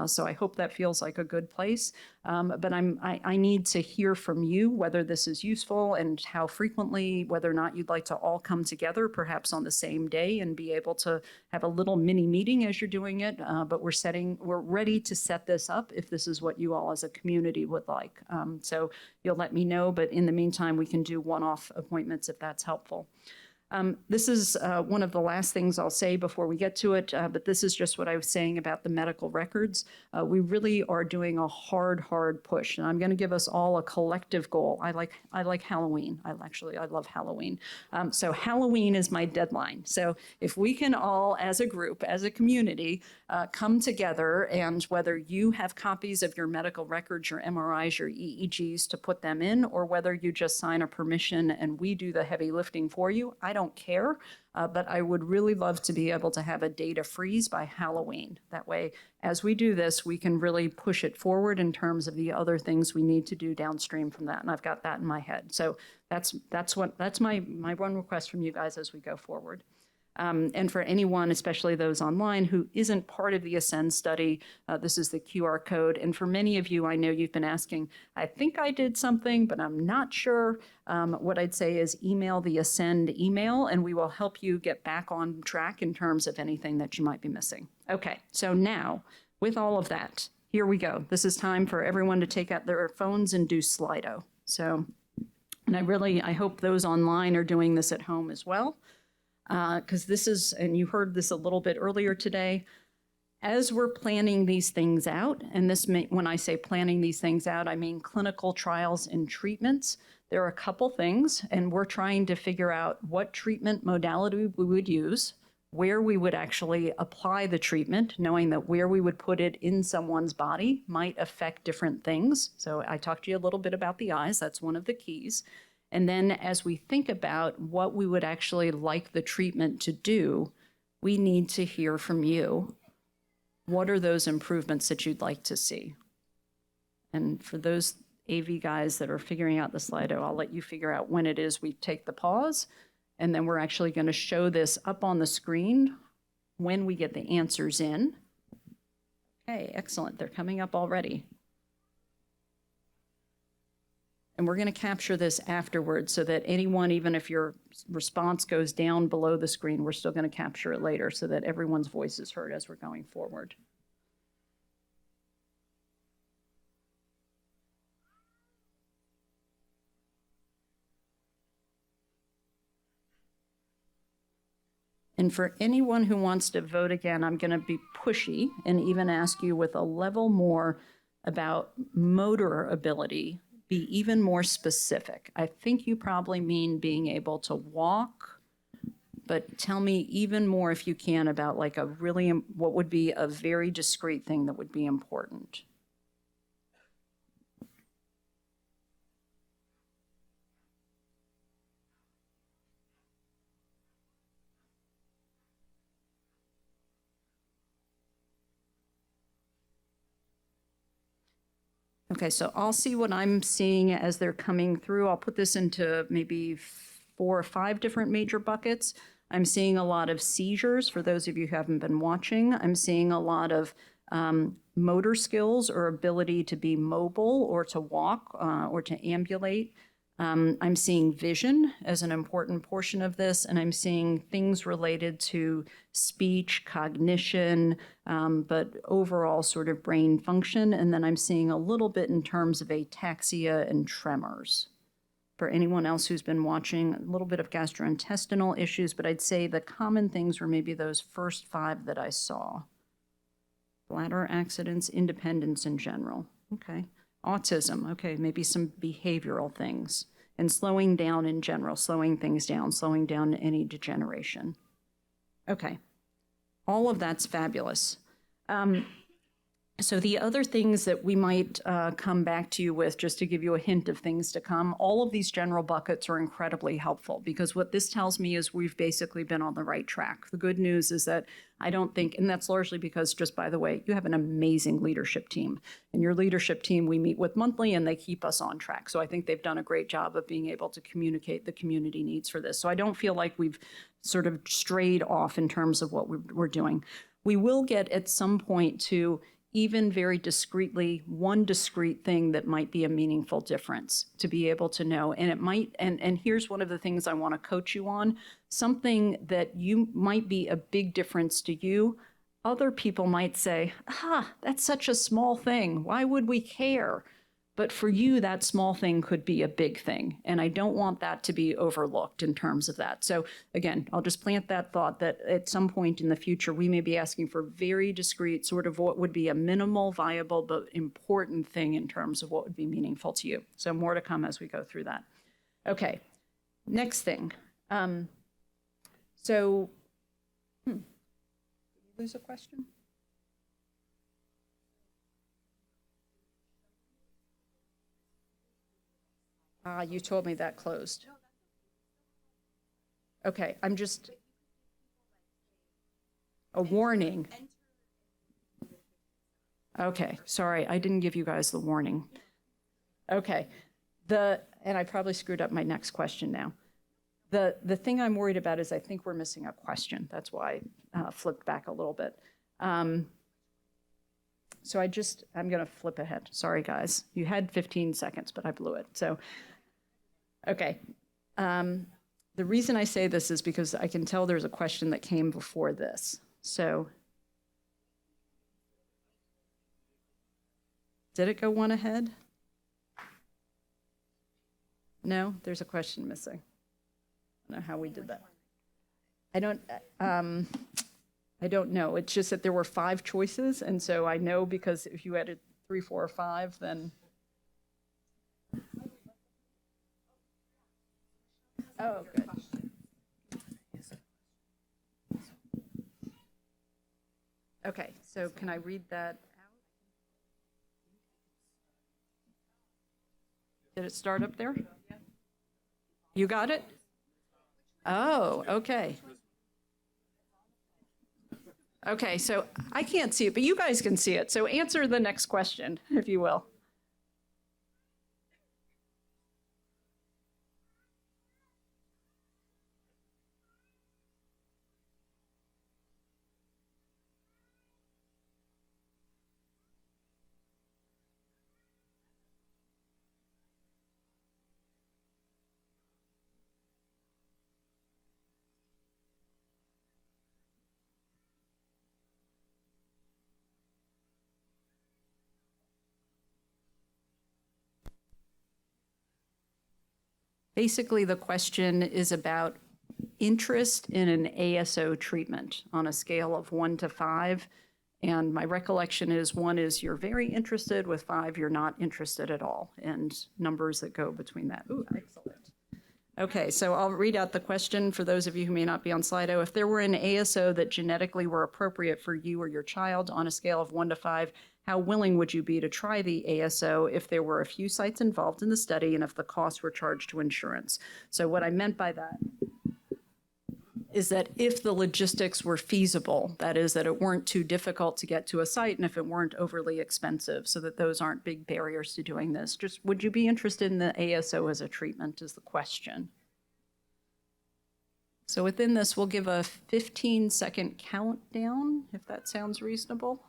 So I hope that feels like a good place. But I need to hear from you whether this is useful and how frequently, whether or not you'd like to all come together, perhaps on the same day, and be able to have a little mini meeting as you're doing it. But we're ready to set this up if this is what you all as a community would like. So you'll let me know, but in the meantime, we can do one-off appointments if that's helpful. This is one of the last things I'll say before we get to it, but this is just what I was saying about the medical records. We really are doing a hard push, and I'm going to give us all a collective goal. I like Halloween. I love Halloween. So Halloween is my deadline. So if we can all, as a group, as a community, come together, and whether you have copies of your medical records, your MRIs, your EEGs to put them in, or whether you just sign a permission and we do the heavy lifting for you, I don't care, but I would really love to be able to have a data freeze by Halloween. That way, as we do this, we can really push it forward in terms of the other things we need to do downstream from that, and I've got that in my head. So that's my one request from you guys as we go forward. And for anyone, especially those online, who isn't part of the ASCEND study, this is the QR code. And for many of you, I know you've been asking, I think I did something, but I'm not sure. What I'd say is email the ASCEND email, and we will help you get back on track in terms of anything that you might be missing. Okay, so now, with all of that, here we go. This is time for everyone to take out their phones and do Slido. So, and I hope those online are doing this at home as well. Because this is, and you heard this a little bit earlier today, as we're planning these things out, and when I say planning these things out, I mean clinical trials and treatments. There are a couple things, and we're trying to figure out what treatment modality we would use, where we would actually apply the treatment, knowing that where we would put it in someone's body might affect different things. So I talked to you a little bit about the eyes. That's one of the keys. And then as we think about what we would actually like the treatment to do, we need to hear from you. What are those improvements that you'd like to see? And for those AV guys that are figuring out the Slido, I'll let you figure out when it is we take the pause, and then we're actually going to show this up on the screen when we get the answers in. Okay, excellent. They're coming up already. And we're going to capture this afterwards so that anyone, even if your response goes down below the screen, we're still going to capture it later so that everyone's voice is heard as we're going forward. And for anyone who wants to vote again, I'm going to be pushy and even ask you with a level more about motor ability, be even more specific. I think you probably mean being able to walk, but tell me even more if you can about like a really, what would be a very discrete thing that would be important. Okay, so I'll see what I'm seeing as they're coming through. I'll put this into maybe 4 or 5 different major buckets. I'm seeing a lot of seizures, for those of you who haven't been watching. I'm seeing a lot of motor skills or ability to be mobile or to walk or to ambulate. I'm seeing vision as an important portion of this, and I'm seeing things related to speech, cognition, but overall sort of brain function. And then I'm seeing a little bit in terms of ataxia and tremors. For anyone else who's been watching, a little bit of gastrointestinal issues, but I'd say the common things were maybe those first 5 that I saw. Bladder accidents, independence in general. Okay. Autism, okay, maybe some behavioral things. And slowing down in general, slowing things down, slowing down any degeneration. Okay, all of that's fabulous. So the other things that we might come back to you with, just to give you a hint of things to come, all of these general buckets are incredibly helpful because what this tells me is we've basically been on the right track. The good news is that I don't think, and that's largely because, just by the way, you have an amazing leadership team. And your leadership team we meet with monthly and they keep us on track. So I think they've done a great job of being able to communicate the community needs for this. So I don't feel like we've sort of strayed off in terms of what we're doing. We will get at some point to even very discreetly, one discrete thing that might be a meaningful difference to be able to know. And it might, and here's one of the things I want to coach you on, something that you might be a big difference to you. Other people might say, that's such a small thing. Why would we care? But for you, that small thing could be a big thing. And I don't want that to be overlooked in terms of that. So again, I'll just plant that thought that at some point in the future, we may be asking for very discrete, sort of what would be a minimal, viable, but important thing in terms of what would be meaningful to you. So more to come as we go through that. Okay, next thing. Did you lose a question? You told me that closed. Okay, I'm just, a warning. Okay, sorry, I didn't give you guys the warning. Okay, and I probably screwed up my next question now. The thing I'm worried about is I think we're missing a question. That's why I flipped back a little bit. So I'm going to flip ahead. Sorry, guys. You had 15 seconds, but I blew it. So, okay. The reason I say this is because I can tell there's a question that came before this. So, did it go one ahead? No, there's a question missing. I don't know how we did that. I don't know. It's just that there were 5 choices, and so I know because if you added 3, 4, or 5, then. Oh, good. Okay, so can I read that out? Did it start up there? You got it? Oh, okay. Okay, so I can't see it, but you guys can see it. So answer the next question, if you will. Basically, the question is about interest in an ASO treatment on a scale of 1 to 5. And my recollection is 1 is you're very interested, with 5 you're not interested at all, and numbers that go between that. Ooh, excellent. Okay, so I'll read out the question for those of you who may not be on Slido. If there were an ASO that genetically were appropriate for you or your child on a scale of 1 to 5, how willing would you be to try the ASO if there were a few sites involved in the study and if the costs were charged to insurance? So what I meant by that is that if the logistics were feasible, that is, that it weren't too difficult to get to a site and if it weren't overly expensive, so that those aren't big barriers to doing this, just would you be interested in the ASO as a treatment is the question. So within this, we'll give a 15-second countdown, if that sounds reasonable.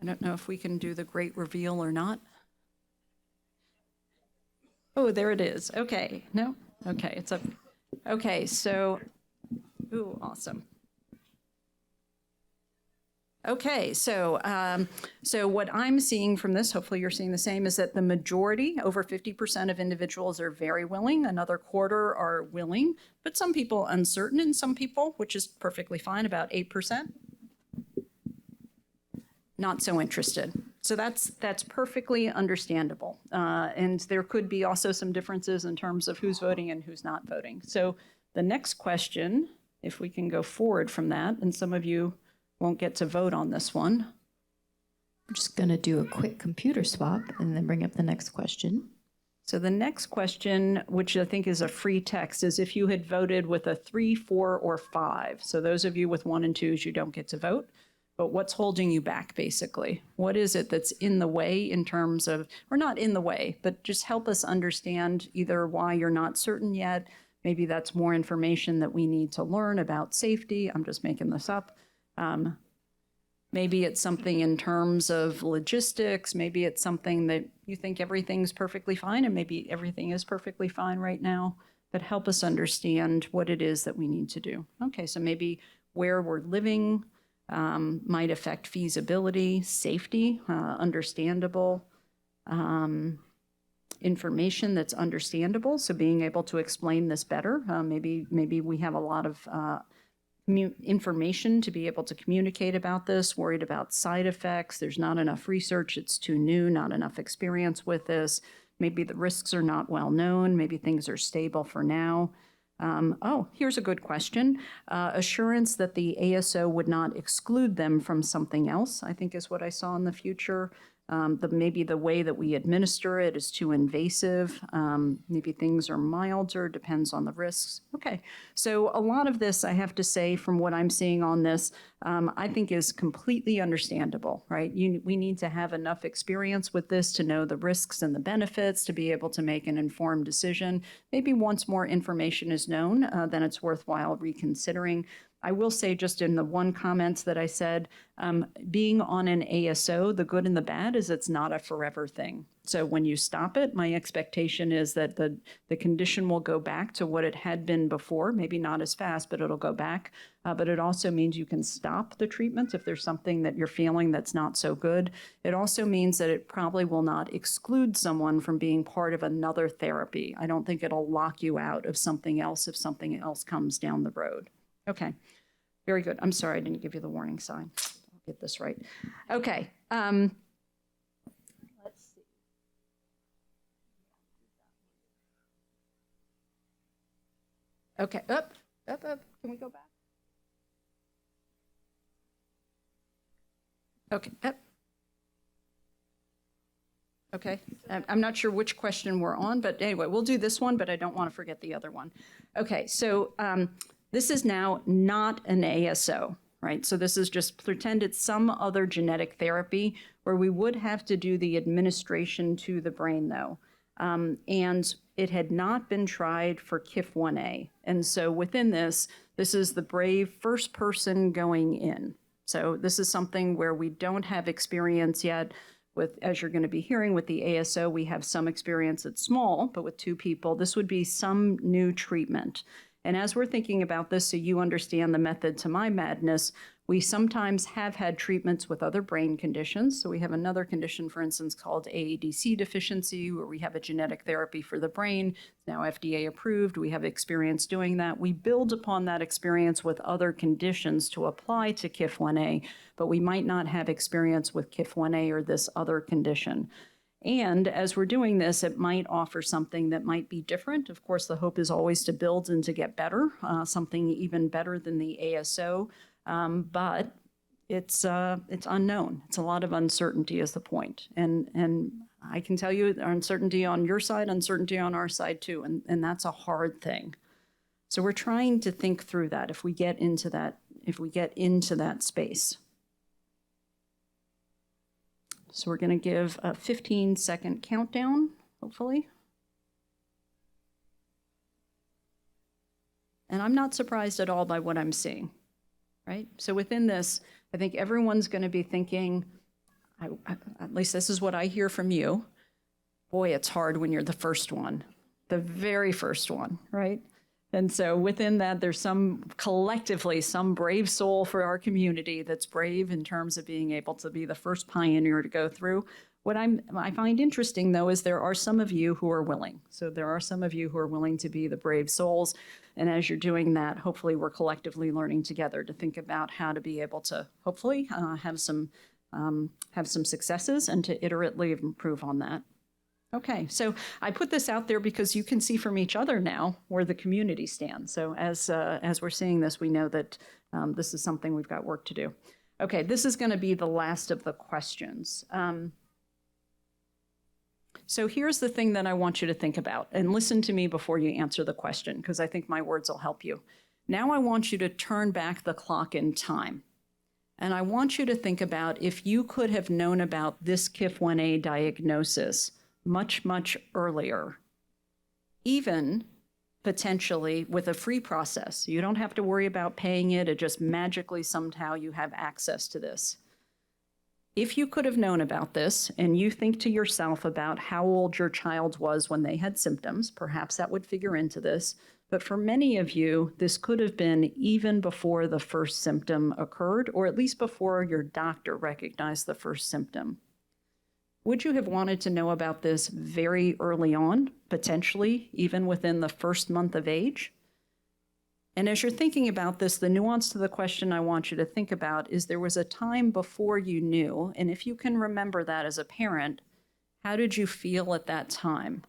I don't know if we can do the great reveal or not. Oh, there it is. Okay. No? Okay, it's up. Okay, so, ooh, awesome. Okay, so what I'm seeing from this, hopefully you're seeing the same, is that the majority, over 50% of individuals are very willing, another quarter are willing, but some people uncertain, and some people, which is perfectly fine, about 8%, not so interested. So that's perfectly understandable. And there could be also some differences in terms of who's voting and who's not voting. So the next question, if we can go forward from that, and some of you won't get to vote on this one. I'm just going to do a quick computer swap and then bring up the next question. So the next question, which I think is a free text, is if you had voted with a 3, 4, or 5. So those of you with 1 and 2s, you don't get to vote. But what's holding you back, basically? What is it that's in the way in terms of, or not in the way, but just help us understand either why you're not certain yet. Maybe that's more information that we need to learn about safety. I'm just making this up. Maybe it's something in terms of logistics. Maybe it's something that you think everything's perfectly fine, and maybe everything is perfectly fine right now. But help us understand what it is that we need to do. Okay, so maybe where we're living, might affect feasibility, safety, understandable, information that's understandable. So being able to explain this better, maybe we have a lot of information to be able to communicate about this, worried about side effects. There's not enough research. It's too new, not enough experience with this. Maybe the risks are not well known. Maybe things are stable for now. Oh, here's a good question. Assurance that the ASO would not exclude them from something else, I think is what I saw in the future. Maybe the way that we administer it is too invasive. Maybe things are milder, depends on the risks. Okay, so a lot of this, I have to say, from what I'm seeing on this, I think is completely understandable, right? We need to have enough experience with this to know the risks and the benefits, to be able to make an informed decision. Maybe once more information is known, then it's worthwhile reconsidering. I will say, just in the one comment that I said, being on an ASO, the good and the bad is it's not a forever thing. So when you stop it, my expectation is that the condition will go back to what it had been before, maybe not as fast, but it'll go back. But it also means you can stop the treatment if there's something that you're feeling that's not so good. It also means that it probably will not exclude someone from being part of another therapy. I don't think it'll lock you out of something else if something else comes down the road. Okay, very good. I'm sorry I didn't give you the warning sign. I'll get this right. Okay. Let's see. Okay, up. Can we go back? Okay, up. Okay, I'm not sure which question we're on, but anyway, we'll do this one, but I don't want to forget the other one. Okay, so this is now not an ASO, right? So this is just pretend it's some other genetic therapy where we would have to do the administration to the brain, though. And it had not been tried for KIF1A. And so within this is the brave first person going in. So this is something where we don't have experience yet. as you're going to be hearing with the ASO, we have some experience. It's small, but with 2 people, this would be some new treatment. And as we're thinking about this, so you understand the method to my madness, we sometimes have had treatments with other brain conditions. So we have another condition, for instance, called AADC deficiency, where we have a genetic therapy for the brain. It's now FDA approved. We have experience doing that. We build upon that experience with other conditions to apply to KIF1A, but we might not have experience with KIF1A or this other condition. And as we're doing this, it might offer something that might be different. Of course, the hope is always to build and to get better, something even better than the ASO. But it's unknown. It's a lot of uncertainty is the point. And I can tell you uncertainty on your side, uncertainty on our side too. And that's a hard thing. So we're trying to think through that if we get into that space. So we're going to give a 15-second countdown, hopefully. And I'm not surprised at all by what I'm seeing, right? So within this, I think everyone's going to be thinking, at least this is what I hear from you, boy, it's hard when you're the first one, the very first one, right? And so within that, there's collectively some brave soul for our community that's brave in terms of being able to be the first pioneer to go through. What I find interesting, though, is there are some of you who are willing. So there are some of you who are willing to be the brave souls. And as you're doing that, hopefully we're collectively learning together to think about how to be able to hopefully have some successes and to iteratively improve on that. Okay, so I put this out there because you can see from each other now where the community stands. So as we're seeing this, we know that this is something we've got work to do. Okay, this is going to be the last of the questions. So here's the thing that I want you to think about, and listen to me before you answer the question, because I think my words will help you. Now I want you to turn back the clock in time. And I want you to think about if you could have known about this KIF1A diagnosis much, much earlier, even potentially with a free process. You don't have to worry about paying it. It just magically somehow you have access to this. If you could have known about this and you think to yourself about how old your child was when they had symptoms, perhaps that would figure into this. But for many of you, this could have been even before the first symptom occurred, or at least before your doctor recognized the first symptom. Would you have wanted to know about this very early on, potentially even within the first month of age? And as you're thinking about this, the nuance to the question I want you to think about is there was a time before you knew, and if you can remember that as a parent, how did you feel at that time?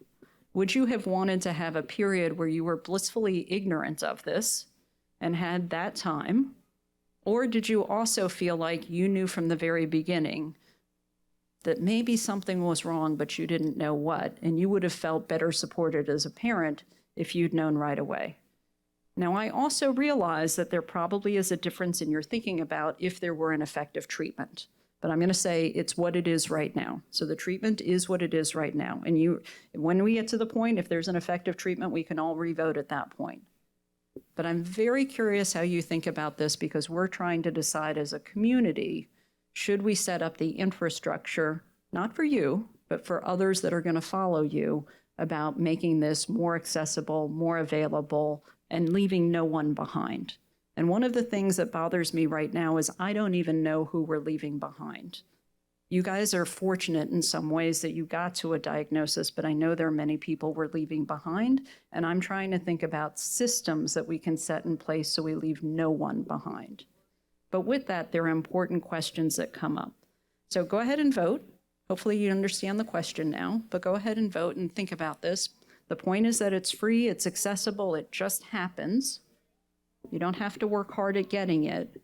Would you have wanted to have a period where you were blissfully ignorant of this and had that time? Or did you also feel like you knew from the very beginning that maybe something was wrong, but you didn't know what, and you would have felt better supported as a parent if you'd known right away? Now, I also realize that there probably is a difference in your thinking about if there were an effective treatment, but I'm going to say it's what it is right now. So the treatment is what it is right now. And when we get to the point, if there's an effective treatment, we can all revote at that point. But I'm very curious how you think about this, because we're trying to decide as a community, should we set up the infrastructure, not for you, but for others that are going to follow you, about making this more accessible, more available, and leaving no one behind? And one of the things that bothers me right now is I don't even know who we're leaving behind. You guys are fortunate in some ways that you got to a diagnosis, but I know there are many people we're leaving behind, and I'm trying to think about systems that we can set in place so we leave no one behind. But with that, there are important questions that come up. So go ahead and vote. Hopefully you understand the question now, but go ahead and vote and think about this. The point is that it's free, it's accessible, it just happens. You don't have to work hard at getting it,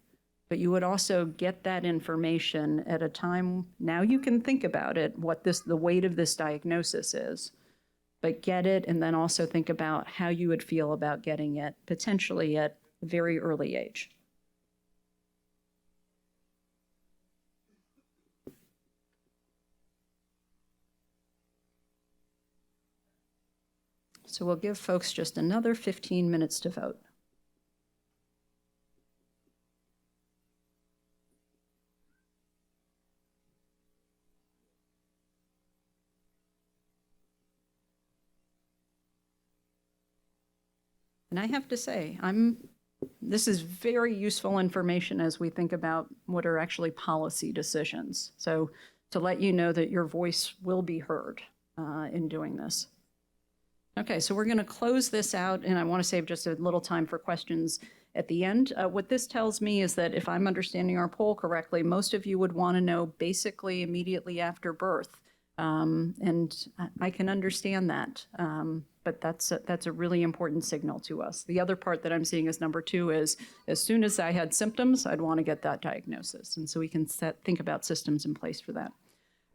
but you would also get that information at a time, now you can think about it, what the weight of this diagnosis is, but get it, and then also think about how you would feel about getting it, potentially at a very early age. So we'll give folks just another 15 minutes to vote. And I have to say, this is very useful information as we think about what are actually policy decisions. So to let you know that your voice will be heard in doing this. Okay, so we're going to close this out, and I want to save just a little time for questions at the end. What this tells me is that if I'm understanding our poll correctly, most of you would want to know basically immediately after birth. And I can understand that, but that's a really important signal to us. The other part that I'm seeing as number 2 is as soon as I had symptoms, I'd want to get that diagnosis. And so we can think about systems in place for that.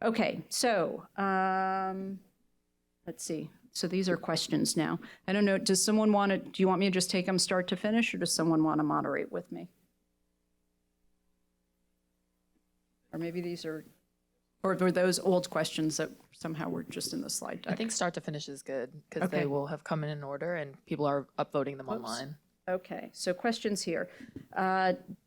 Okay, so let's see. So these are questions now. I don't know, do you want me to just take them start to finish, or does someone want to moderate with me? Or maybe these are, or were those old questions that somehow were just in the slide deck? I think start to finish is good because Okay. they will have come in order and people are upvoting them online. Okay, so questions here.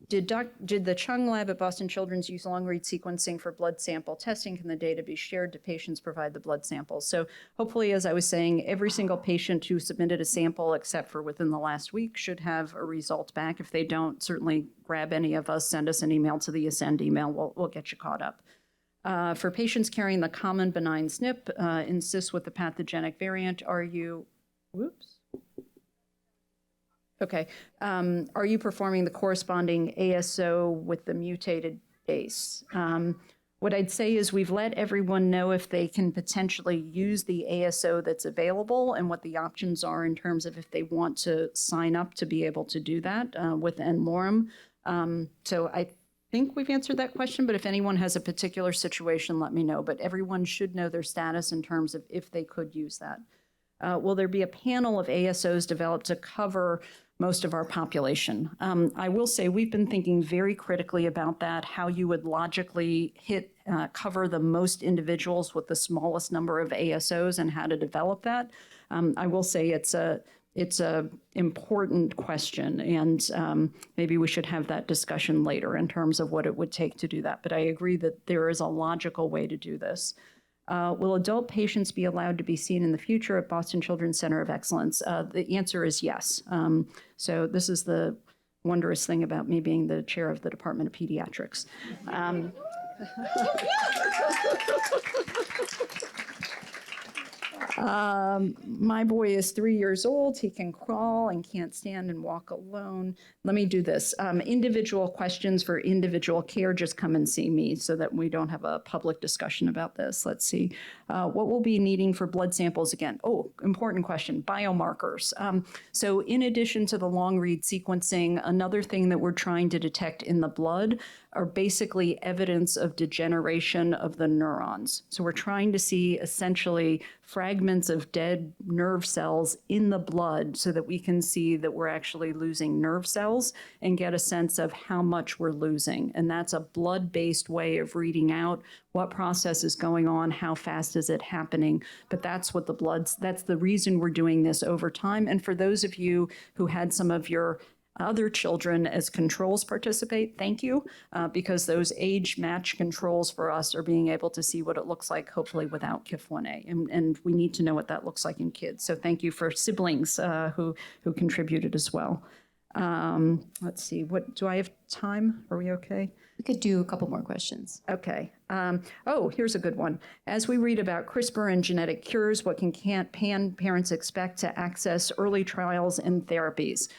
Did the Chung lab at Boston Children's use long-read sequencing for blood sample testing? Can the data be shared? Do patients provide the blood samples? So hopefully, as I was saying, every single patient who submitted a sample, except for within the last week, should have a result back. If they don't, certainly grab any of us, send us an email to the Ascend email. We'll get you caught up. For patients carrying the common benign SNP, insist with the pathogenic variant, are you, whoops. Okay. Are you performing the corresponding ASO with the mutated base? What I'd say is we've let everyone know if they can potentially use the ASO that's available and what the options are in terms of if they want to sign up to be able to do that with NLORM. So I think we've answered that question, but if anyone has a particular situation, let me know. But everyone should know their status in terms of if they could use that. Will there be a panel of ASOs developed to cover most of our population? I will say we've been thinking very critically about that, how you would logically cover the most individuals with the smallest number of ASOs and how to develop that. I will say it's a important question, and maybe we should have that discussion later in terms of what it would take to do that. But I agree that there is a logical way to do this. Will adult patients be allowed to be seen in the future at Boston Children's Center of Excellence? The answer is yes. So this is the wondrous thing about me being the chair of the Department of Pediatrics. My boy is 3 years old. He can crawl and can't stand and walk alone. Let me do this. Individual questions for individual care, just come and see me so that we don't have a public discussion about this. Let's see. What will be needing for blood samples again? Oh, important question, biomarkers. So in addition to the long read sequencing, another thing that we're trying to detect in the blood are basically evidence of degeneration of the neurons. So we're trying to see essentially fragments of dead nerve cells in the blood so that we can see that we're actually losing nerve cells and get a sense of how much we're losing. And that's a blood-based way of reading out what process is going on, how fast is it happening. But that's what that's the reason we're doing this over time. And for those of you who had some of your other children as controls participate, thank you, because those age match controls for us are being able to see what it looks like, hopefully without KIF1A, and we need to know what that looks like in kids. So thank you for siblings who contributed as well. Let's see, what do I have time? Are we okay? We could do a couple more questions. Okay. Oh, here's a good one. As we read about CRISPR and genetic cures, what can parents expect to access early trials and therapies?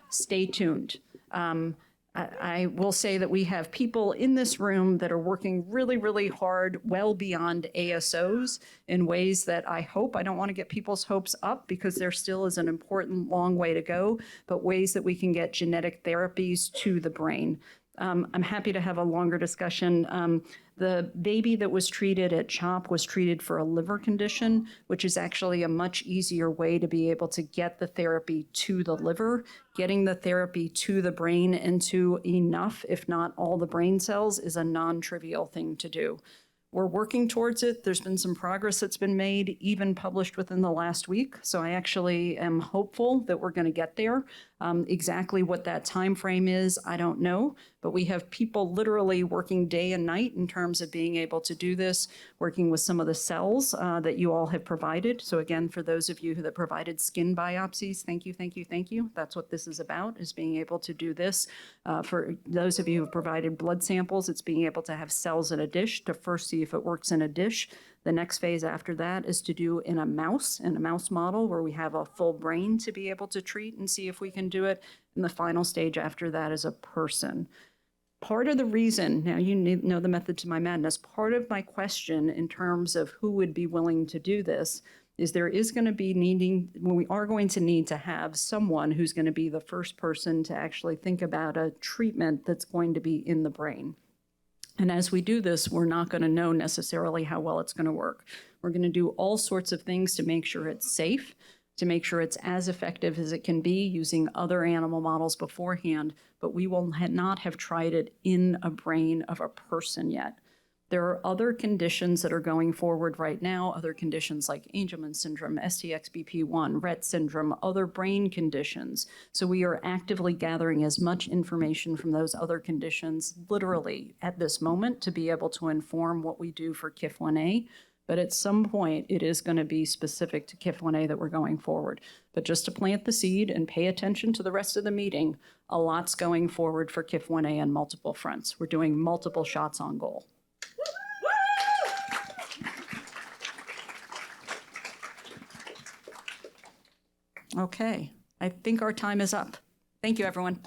Stay tuned. I will say that we have people in this room that are working really, really hard, well beyond ASOs in ways that I don't want to get people's hopes up because there still is an important long way to go, but ways that we can get genetic therapies to the brain. I'm happy to have a longer discussion. The baby that was treated at CHOP was treated for a liver condition, which is actually a much easier way to be able to get the therapy to the liver. Getting the therapy to the brain and to enough, if not all the brain cells, is a non-trivial thing to do. We're working towards it. There's been some progress that's been made, even published within the last week. So I actually am hopeful that we're going to get there. Exactly what that time frame is, I don't know, but we have people literally working day and night in terms of being able to do this, working with some of the cells that you all have provided. So again, for those of you that provided skin biopsies, thank you, thank you, thank you. That's what this is about, is being able to do this. For those of you who have provided blood samples, it's being able to have cells in a dish to first see if it works in a dish. The next phase after that is to do in a mouse model where we have a full brain to be able to treat and see if we can do it. And the final stage after that is a person. Part of the reason, now you know the method to my madness, part of my question in terms of who would be willing to do this is there is going to be we are going to need to have someone who's going to be the first person to actually think about a treatment that's going to be in the brain. And as we do this, we're not going to know necessarily how well it's going to work. We're going to do all sorts of things to make sure it's safe, to make sure it's as effective as it can be using other animal models beforehand, but we will not have tried it in a brain of a person yet. There are other conditions that are going forward right now, other conditions like Angelman syndrome, STXBP1, Rett syndrome, other brain conditions. So we are actively gathering as much information from those other conditions, literally at this moment, to be able to inform what we do for KIF1A. But at some point, it is going to be specific to KIF1A that we're going forward. But just to plant the seed and pay attention to the rest of the meeting, a lot's going forward for KIF1A on multiple fronts. We're doing multiple shots on goal. Okay, I think our time is up. Thank you, everyone.